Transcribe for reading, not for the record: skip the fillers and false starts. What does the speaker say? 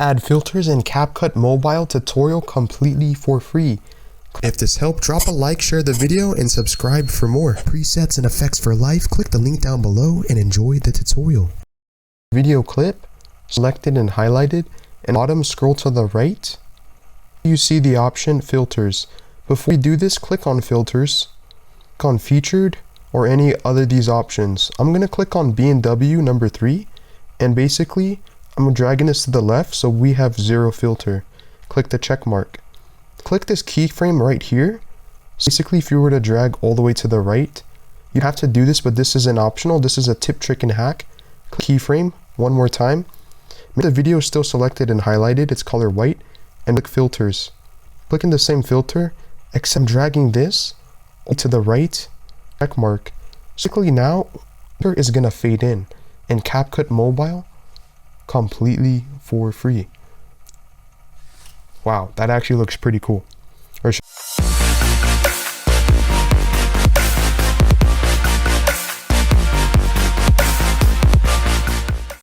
add filters in Capcut mobile tutorial completely for free. If this helped, drop a like, share the video, and subscribe for more. Presets and effects for life, click the link down below and enjoy the tutorial. Video clip, selected and highlighted, and bottom scroll to the right. You see the option filters. Before we do this, click on filters, click on featured, or any other of these options. I'm going to click on B&W number 3, and basically I'm dragging this to the left so we have 0 filter. Click the check mark. Click this keyframe right here. Basically, if you were to drag all the way to the right, you have to do this, but this is an optional. This is a tip, trick, and hack. Click keyframe one more time. Make the video still selected and highlighted, it's color white, and click filters. Click in the same filter, except dragging this to the right, check mark. Basically now, filter is gonna fade in Capcut mobile completely for free. Wow, that actually looks pretty cool.